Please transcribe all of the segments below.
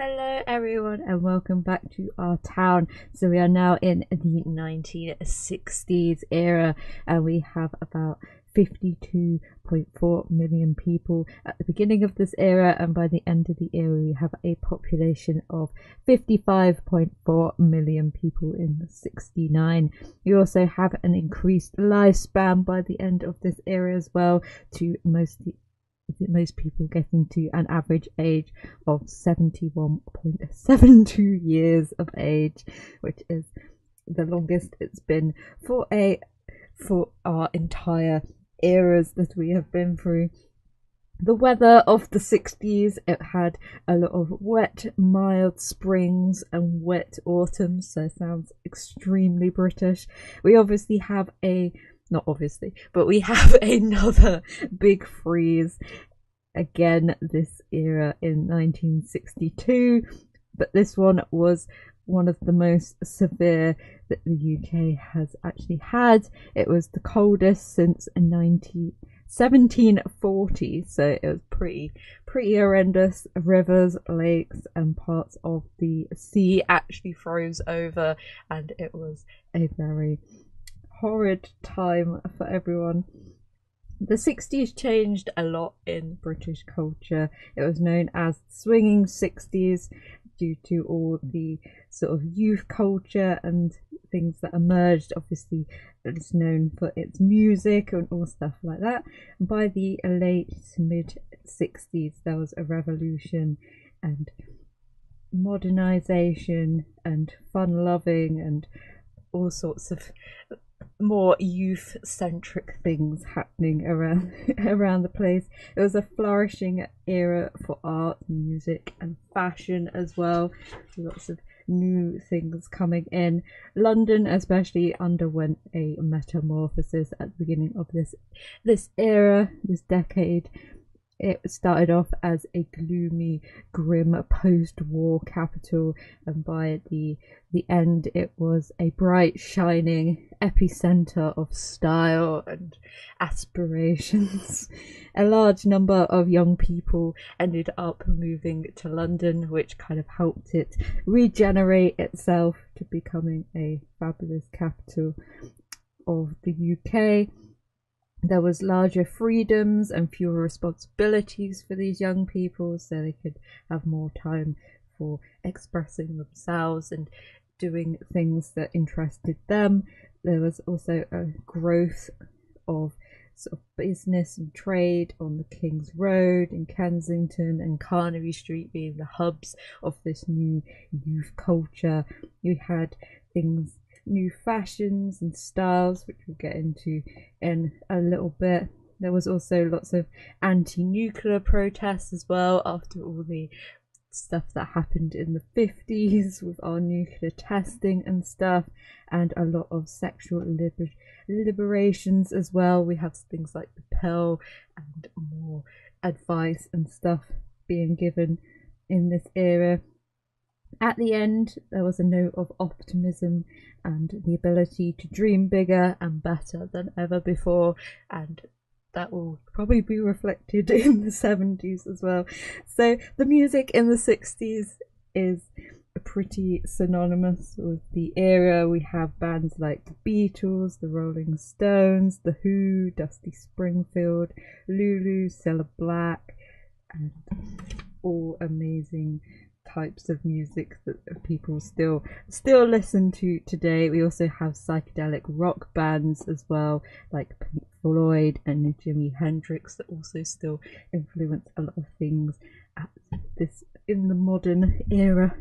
Hello everyone and welcome back to our town. So we are now in the 1960s era and we have about 52.4 million people at the beginning of this era, and by the end of the era we have a population of 55.4 million people in 69. We also have an increased lifespan by the end of this era as well, to most people getting to an average age of 71.72 years of age, which is the longest it's been for our entire eras that we have been through. The weather of the 60s, it had a lot of wet, mild springs and wet autumns, so it sounds extremely British. We obviously have not obviously, but we have another big freeze again this era in 1962, but this one was one of the most severe that the UK has actually had. It was the coldest since 1740, so it was pretty horrendous. Rivers, lakes and parts of the sea actually froze over, and it was a very horrid time for everyone. The 60s changed a lot in British culture. It was known as swinging 60s due to all the sort of youth culture and things that emerged. Obviously it's known for its music and all stuff like that. And by the late to mid 60s there was a revolution and modernization and fun loving and all sorts of more youth-centric things happening around the place. It was a flourishing era for art, music and fashion as well. Lots of new things coming in. London especially underwent a metamorphosis at the beginning of this era, this decade. It started off as a gloomy, grim post-war capital, and by the end it was a bright, shining epicenter of style and aspirations. A large number of young people ended up moving to London, which kind of helped it regenerate itself to becoming a fabulous capital of the UK. There was larger freedoms and fewer responsibilities for these young people, so they could have more time for expressing themselves and doing things that interested them. There was also a growth of sort of business and trade on the King's Road in Kensington, and Carnaby Street being the hubs of this new youth culture. You had new fashions and styles, which we'll get into in a little bit. There was also lots of anti-nuclear protests as well after all the stuff that happened in the 50s with our nuclear testing and stuff, and a lot of sexual liberations as well. We have things like the pill and more advice and stuff being given in this era. At the end, there was a note of optimism and the ability to dream bigger and better than ever before, and that will probably be reflected in the 70s as well. So the music in the 60s is pretty synonymous with the era. We have bands like the Beatles, the Rolling Stones, the Who, Dusty Springfield, Lulu, Cilla Black, and all amazing types of music that people still listen to today. We also have psychedelic rock bands as well, like Pink Floyd and Jimi Hendrix, that also still influence a lot of things in the modern era.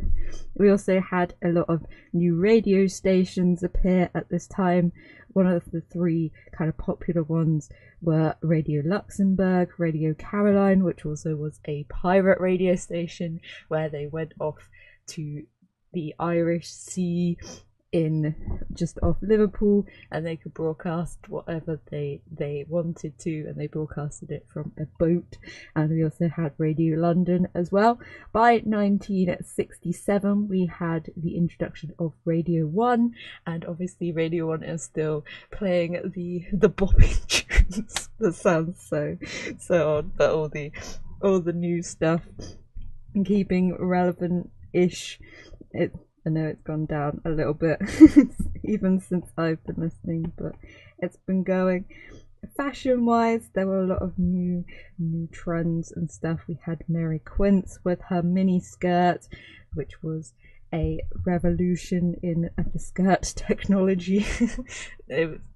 We also had a lot of new radio stations appear at this time. One of the three kind of popular ones were Radio Luxembourg, Radio Caroline, which also was a pirate radio station where they went off to the Irish Sea in just off Liverpool, and they could broadcast whatever they wanted to, and they broadcasted it from a boat. And we also had Radio London as well. By 1967 we had the introduction of Radio 1, and obviously Radio 1 is still playing the bopping tunes that sounds so odd, but all the new stuff and keeping relevant-ish. I know it's gone down a little bit even since I've been listening, but it's been going. Fashion wise, there were a lot of new trends and stuff. We had Mary Quince with her mini skirt, which was a revolution in the skirt technology.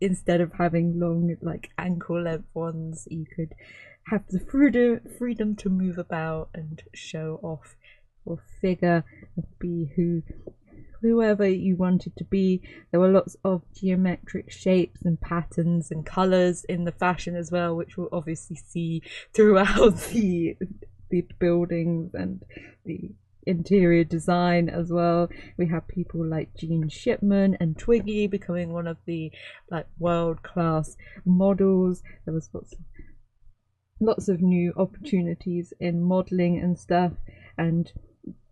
Instead of having long, like, ankle length ones, you could have the freedom to move about and show off your figure and be whoever you wanted to be. There were lots of geometric shapes and patterns and colours in the fashion as well, which we'll obviously see throughout the buildings and the interior design as well. We have people like Jean Shipman and Twiggy becoming one of the, like, world-class models. There was lots of new opportunities in modelling and stuff, and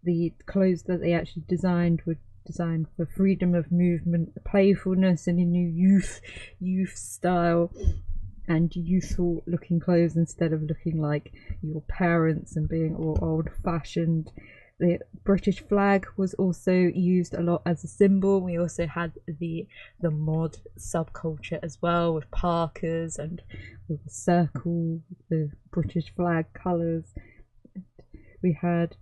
the clothes that they actually designed were designed for freedom of movement, playfulness, and a new youth style and youthful looking clothes instead of looking like your parents and being all old fashioned. The British flag was also used a lot as a symbol. We also had the mod subculture as well, with Parkers and with the circle, the British flag colours. We had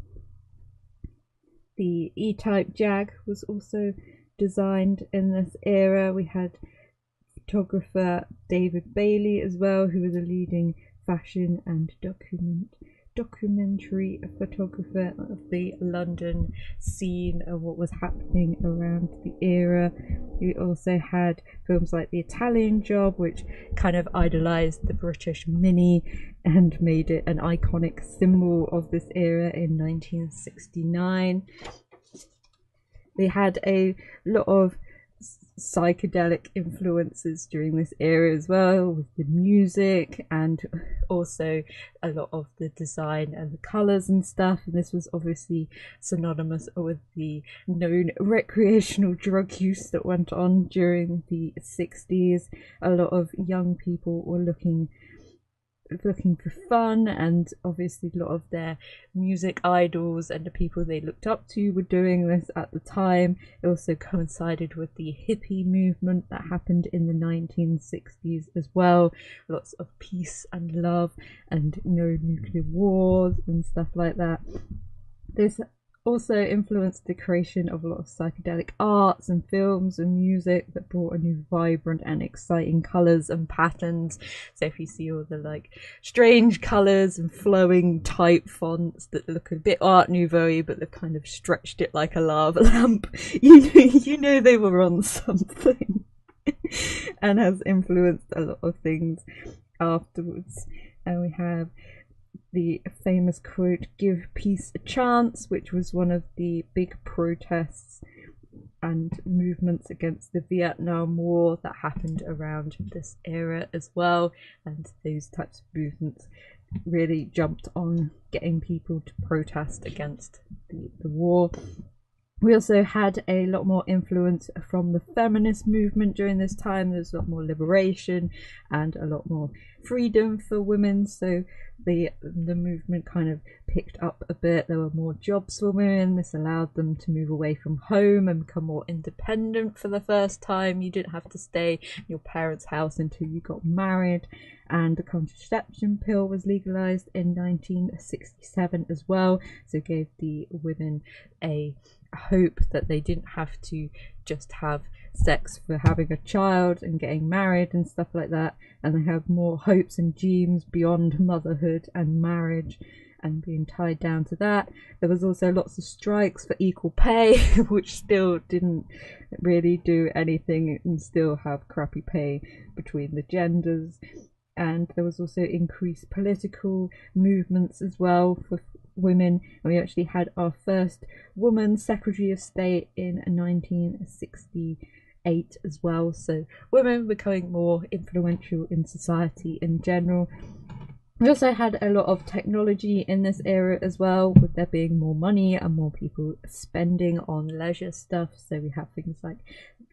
the E-type Jag was also designed in this era. We had photographer David Bailey as well, who was a leading fashion and documentary photographer of the London scene of what was happening around the era. We also had films like The Italian Job, which kind of idolized the British Mini and made it an iconic symbol of this era in 1969. They had a lot of psychedelic influences during this era as well, with the music and also a lot of the design and the colours and stuff. And this was obviously synonymous with the known recreational drug use that went on during the 60s. A lot of young people were looking for fun, and obviously a lot of their music idols and the people they looked up to were doing this at the time. It also coincided with the hippie movement that happened in the 1960s as well. Lots of peace and love and no nuclear wars and stuff like that. This also influenced the creation of a lot of psychedelic arts and films and music that brought a new vibrant and exciting colours and patterns. So if you see all the, like, strange colours and flowing type fonts that look a bit Art Nouveau, but they've kind of stretched it like a lava lamp, you know they were on something. And has influenced a lot of things afterwards. And we have the famous quote, "Give peace a chance," which was one of the big protests and movements against the Vietnam War that happened around this era as well. And those types of movements really jumped on getting people to protest against the war. We also had a lot more influence from the feminist movement during this time. There's a lot more liberation and a lot more freedom for women, so the movement kind of picked up a bit. There were more jobs for women. This allowed them to move away from home and become more independent for the first time. You didn't have to stay in your parents' house until you got married. And the contraception pill was legalized in 1967 as well, so it gave the women a hope that they didn't have to just have sex for having a child and getting married and stuff like that, and they had more hopes and dreams beyond motherhood and marriage and being tied down to that. There was also lots of strikes for equal pay, which still didn't really do anything and still have crappy pay between the genders. And there was also increased political movements as well for women, and we actually had our first woman Secretary of State in 1968 as well. So women becoming more influential in society in general. We also had a lot of technology in this era as well, with there being more money and more people spending on leisure stuff. So we have things like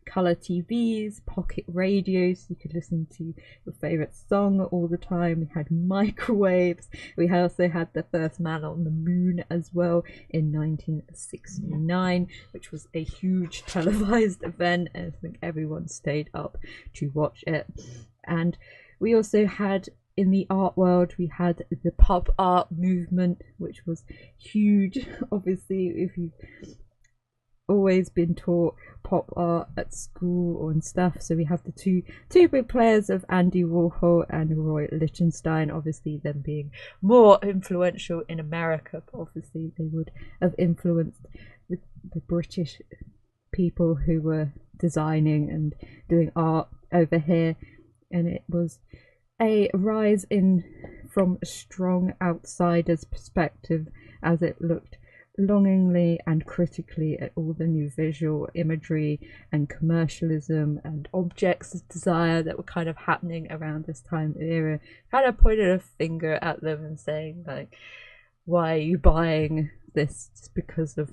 colour TVs, pocket radios, you could listen to your favourite song all the time. We had microwaves. We also had the first man on the moon as well in 1969, which was a huge televised event, and I think everyone stayed up to watch it. And we also had, in the art world, we had the pop art movement, which was huge. Obviously, if you've always been taught pop art at school or and stuff, so we have the two big players of Andy Warhol and Roy Lichtenstein, obviously them being more influential in America, but obviously they would have influenced the British people who were designing and doing art over here. And it was a rise in from a strong outsider's perspective, as it looked longingly and critically at all the new visual imagery and commercialism and objects of desire that were kind of happening around this time era. Kind of pointed a finger at them and saying, like, why are you buying this just because of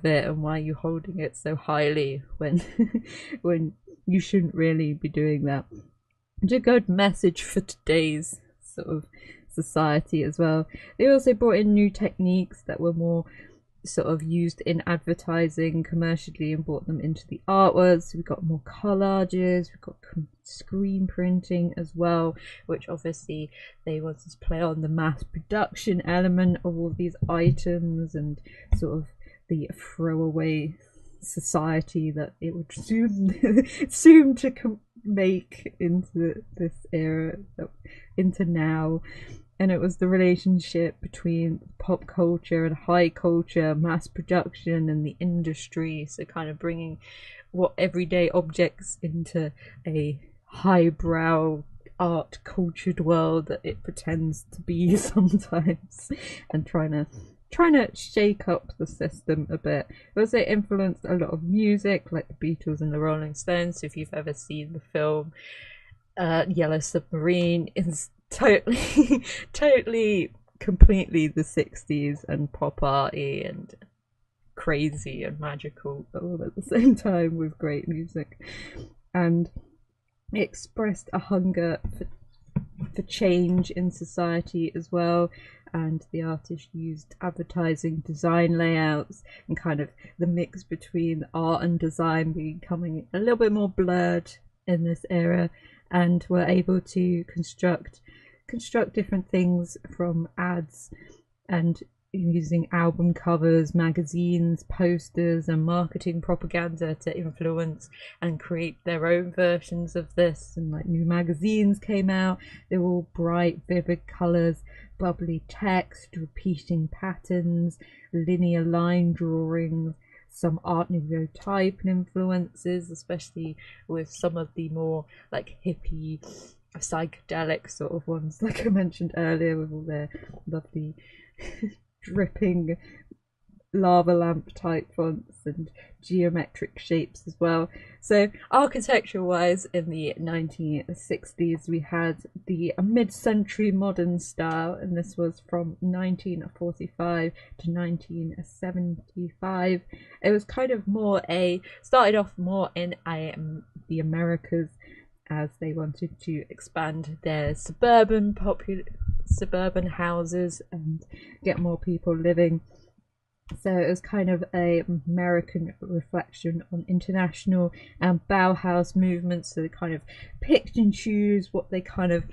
it, and why are you holding it so highly when when you shouldn't really be doing that. It's a good message for today's sort of society as well. They also brought in new techniques that were more sort of used in advertising commercially and brought them into the artworks. So we got more collages, we got screen printing as well, which obviously they wanted to play on the mass production element of all these items and sort of the throwaway society that it would soon to make into this era, into now. And it was the relationship between pop culture and high culture, mass production and the industry, so kind of bringing what everyday objects into a highbrow art cultured world that it pretends to be sometimes, and trying to shake up the system a bit. It also influenced a lot of music, like the Beatles and the Rolling Stones. So if you've ever seen the film Yellow Submarine, it's totally completely the 60s and pop arty and crazy and magical all at the same time, with great music. And it expressed a hunger for change in society as well. And the artist used advertising, design layouts, and kind of the mix between art and design becoming a little bit more blurred in this era, and were able to construct different things from ads and using album covers, magazines, posters and marketing propaganda to influence and create their own versions of this. And like new magazines came out, they were all bright, vivid colours, bubbly text, repeating patterns, linear line drawings, some Art Nouveau type influences, especially with some of the more like hippie, psychedelic sort of ones, like I mentioned earlier, with all their lovely dripping lava lamp type fonts and geometric shapes as well. So architecture wise, in the 1960s we had the mid-century modern style, and this was from 1945 to 1975. It was kind of more started off more in the Americas, as they wanted to expand their suburban houses and get more people living. So it was kind of a American reflection on international and Bauhaus movements. So they kind of picked and choose what they kind of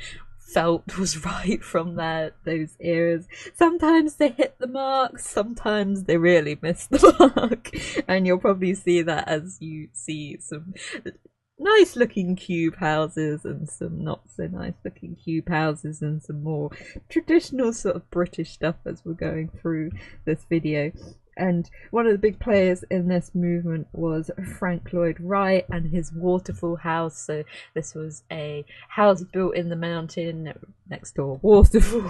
felt was right from those eras. Sometimes they hit the mark, sometimes they really missed the mark, and you'll probably see that as you see some nice looking cube houses and some not so nice looking cube houses and some more traditional sort of British stuff as we're going through this video. And one of the big players in this movement was Frank Lloyd Wright and his waterfall house. So this was a house built in the mountain next to a waterfall,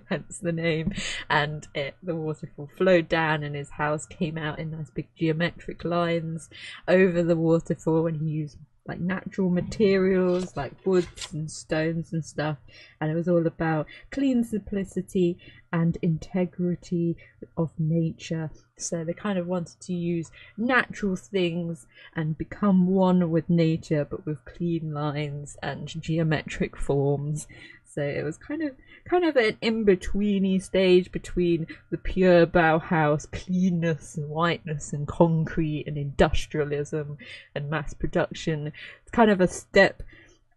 hence the name, and the waterfall flowed down and his house came out in nice big geometric lines over the waterfall, and he used like natural materials like woods and stones and stuff, and it was all about clean simplicity and integrity of nature. So they kind of wanted to use natural things and become one with nature, but with clean lines and geometric forms. So it was kind of an in-betweeny stage between the pure Bauhaus cleanness and whiteness and concrete and industrialism and mass production. It's kind of a step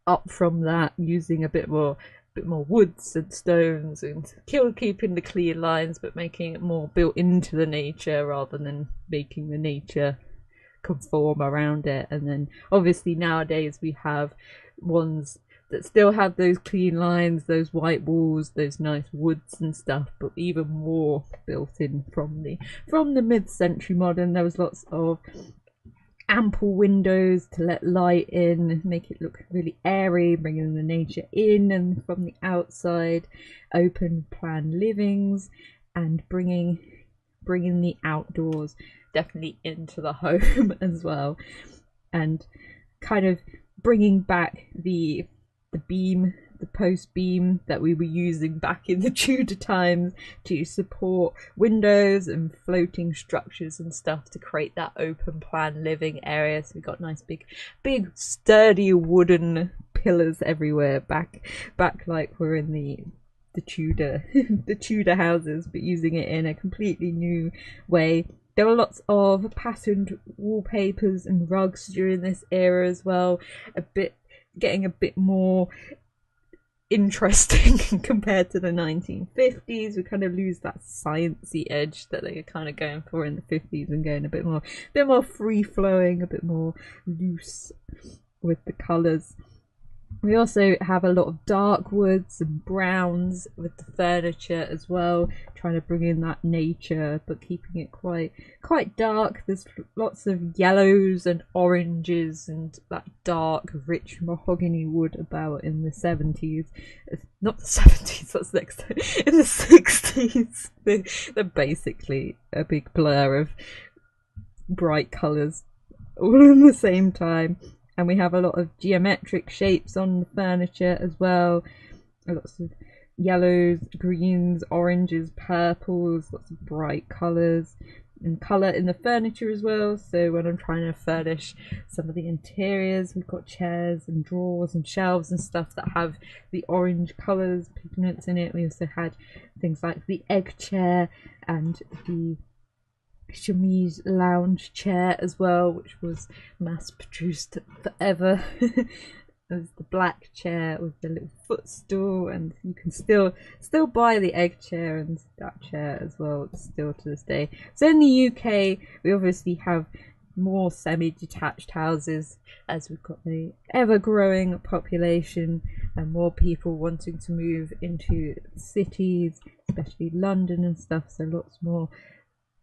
up from that, using a bit more woods and stones and keeping the clear lines, but making it more built into the nature rather than making the nature conform around it. And then obviously nowadays we have ones that still have those clean lines, those white walls, those nice woods and stuff, but even more built in from the mid-century modern. There was lots of ample windows to let light in, make it look really airy, bringing the nature in and from the outside, open plan livings, and bringing the outdoors definitely into the home as well, and kind of bringing back the post beam that we were using back in the Tudor times to support windows and floating structures and stuff to create that open plan living area. So we got nice big sturdy wooden pillars everywhere, back like we're in the Tudor the Tudor houses, but using it in a completely new way. There were lots of patterned wallpapers and rugs during this era as well, getting a bit more interesting compared to the 1950s. We kind of lose that sciencey edge that they were kind of going for in the 50s and going a bit more free flowing, a bit more loose with the colours. We also have a lot of dark woods and browns with the furniture as well, trying to bring in that nature but keeping it quite dark. There's lots of yellows and oranges and that dark rich mahogany wood about in the 70s. Not the 70s, what's next? In the 60s. They're basically a big blur of bright colours all at the same time. And we have a lot of geometric shapes on the furniture as well. Lots of yellows, greens, oranges, purples, lots of bright colours. And colour in the furniture as well. So when I'm trying to furnish some of the interiors, we've got chairs and drawers and shelves and stuff that have the orange colours, pigments in it. We also had things like the egg chair and the chemise lounge chair as well, which was mass produced forever. There's the black chair with the little footstool, and you can still buy the egg chair and that chair as well, still to this day. So in the UK we obviously have more semi-detached houses as we've got the ever-growing population and more people wanting to move into cities, especially London and stuff, so lots more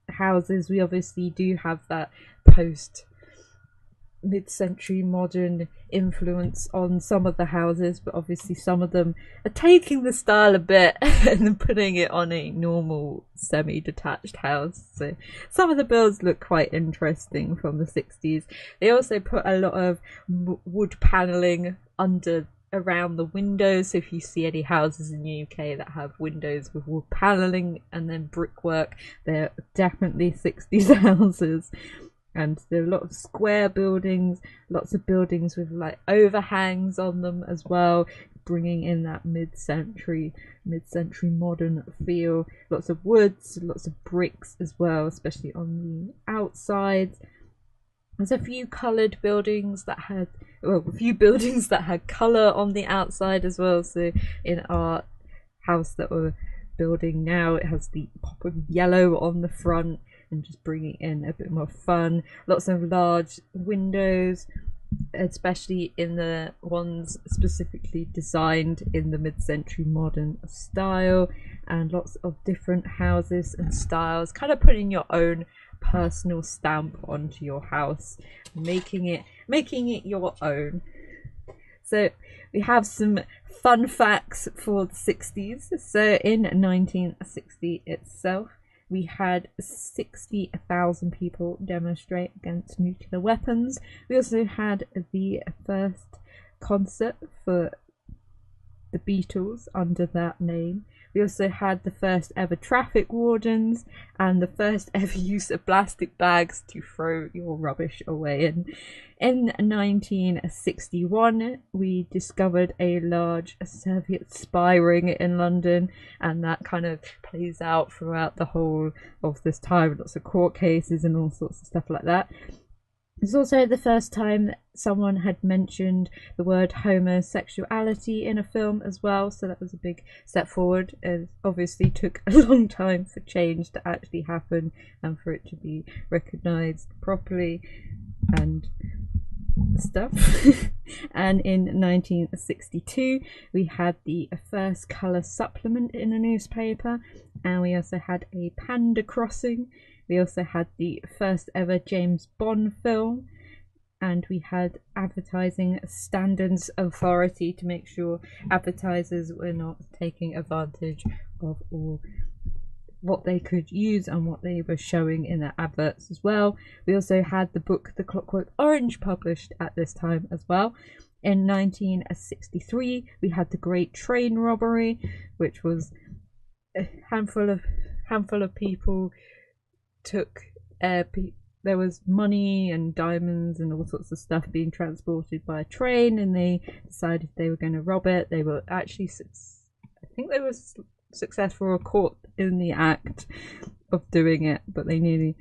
houses. We obviously do have that post mid-century modern influence on some of the houses, but obviously some of them are taking the style a bit and then putting it on a normal semi-detached house. So some of the builds look quite interesting from the 60s. They also put a lot of wood paneling around the windows. So if you see any houses in the UK that have windows with wood paneling and then brickwork, they're definitely 60s houses. And there are a lot of square buildings, lots of buildings with like overhangs on them as well, bringing in that mid-century modern feel. Lots of woods, lots of bricks as well, especially on the outsides. There's a few coloured buildings that had, well, a few buildings that had colour on the outside as well. So in our house that we're building now, it has the pop of yellow on the front and just bringing in a bit more fun. Lots of large windows, especially in the ones specifically designed in the mid-century modern style, and lots of different houses and styles, kind of putting your own personal stamp onto your house, making it your own. So we have some fun facts for the 60s. So in 1960 itself, we had 60,000 people demonstrate against nuclear weapons. We also had the first concert for the Beatles under that name. We also had the first ever traffic wardens and the first ever use of plastic bags to throw your rubbish away in. In 1961, we discovered a large Soviet spy ring in London, and that kind of plays out throughout the whole of this time, lots of court cases and all sorts of stuff like that. It's also the first time that someone had mentioned the word homosexuality in a film as well, so that was a big step forward. It obviously took a long time for change to actually happen and for it to be recognised properly and stuff. And in 1962 we had the first colour supplement in a newspaper, and we also had a panda crossing. We also had the first ever James Bond film, and we had advertising standards authority to make sure advertisers were not taking advantage of all what they could use and what they were showing in their adverts as well. We also had the book The Clockwork Orange published at this time as well. In 1963 we had the Great Train Robbery, which was a handful of people took there was money and diamonds and all sorts of stuff being transported by a train, and they decided they were going to rob it. They were actually, I think they were successful or caught in the act of doing it, but they nearly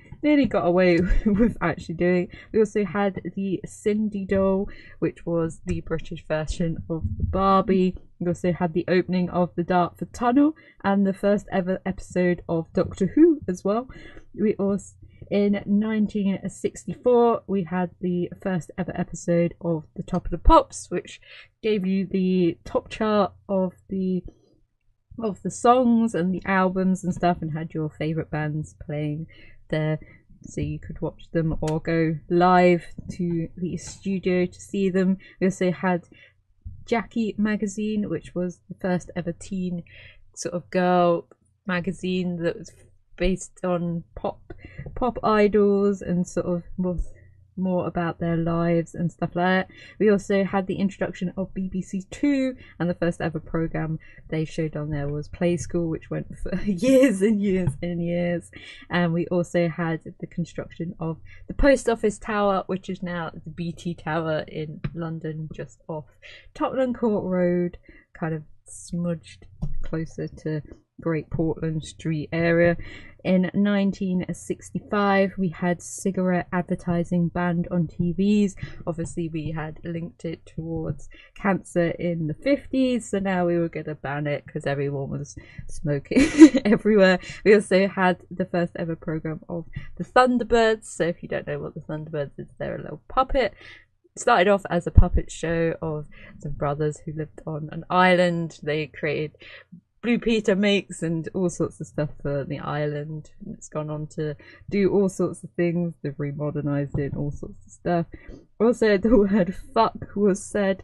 got away with actually doing it. We also had the Cindy doll, which was the British version of the Barbie. We also had the opening of the Dartford Tunnel and the first ever episode of Doctor Who as well. We also, in 1964, we had the first ever episode of The Top of the Pops, which gave you the top chart of the songs and the albums and stuff, and had your favourite bands playing there, so you could watch them or go live to the studio to see them. We also had Jackie magazine, which was the first ever teen sort of girl magazine that was based on pop idols and sort of more about their lives and stuff like that. We also had the introduction of BBC Two, and the first ever program they showed on there was Play School, which went for years and years and years. And we also had the construction of the Post Office Tower, which is now the BT Tower in London, just off Tottenham Court Road, kind of smudged closer to Great Portland Street area. In 1965 we had cigarette advertising banned on TVs. Obviously we had linked it towards cancer in the 50s, so now we were going to ban it because everyone was smoking everywhere. We also had the first ever program of the Thunderbirds. So if you don't know what the Thunderbirds is, they're a little puppet. It started off as a puppet show of some brothers who lived on an island. They created Blue Peter makes and all sorts of stuff for the island, and it's gone on to do all sorts of things. They've remodernized it, all sorts of stuff. Also, the word fuck was said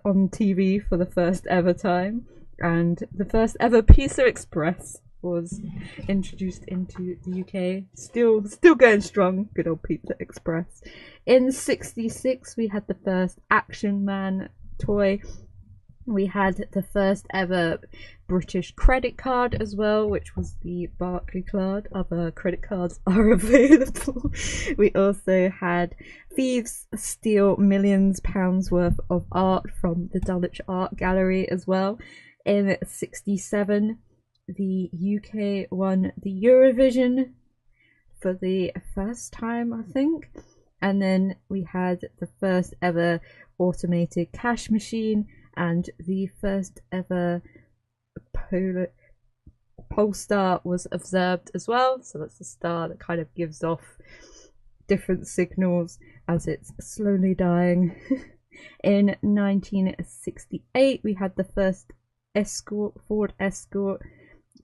on TV for the first ever time, and the first ever Pizza Express was introduced into the UK. Still going strong, good old Pizza Express. In 1966 we had the first Action Man toy. We had the first ever British credit card as well, which was the Barclaycard. Other credit cards are available. We also had thieves steal £millions worth of art from the Dulwich Art Gallery as well. In 1967, the UK won the Eurovision for the first time, I think. And then we had the first ever automated cash machine, and the first ever pole star was observed as well. So that's a star that kind of gives off different signals as it's slowly dying. In 1968 we had the first Ford Escort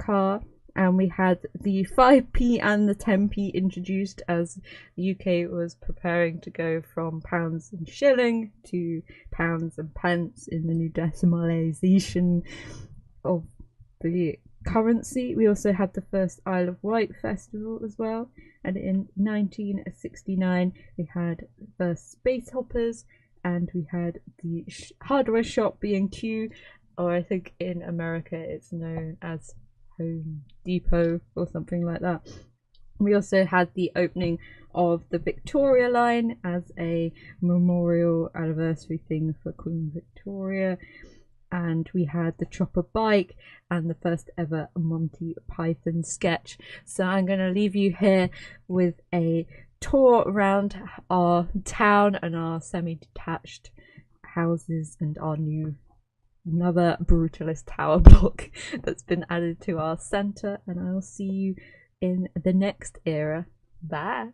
car, and we had the 5p and the 10p introduced as the UK was preparing to go from pounds and shilling to pounds and pence in the new decimalisation of the currency. We also had the first Isle of Wight festival as well, and in 1969 we had the first space hoppers, and we had the hardware shop B&Q, or I think in America it's known as Home Depot or something like that. We also had the opening of the Victoria line as a memorial anniversary thing for Queen Victoria, and we had the chopper bike and the first ever Monty Python sketch. So I'm going to leave you here with a tour around our town and our semi-detached houses and our another brutalist tower block that's been added to our centre, and I'll see you in the next era. Bye.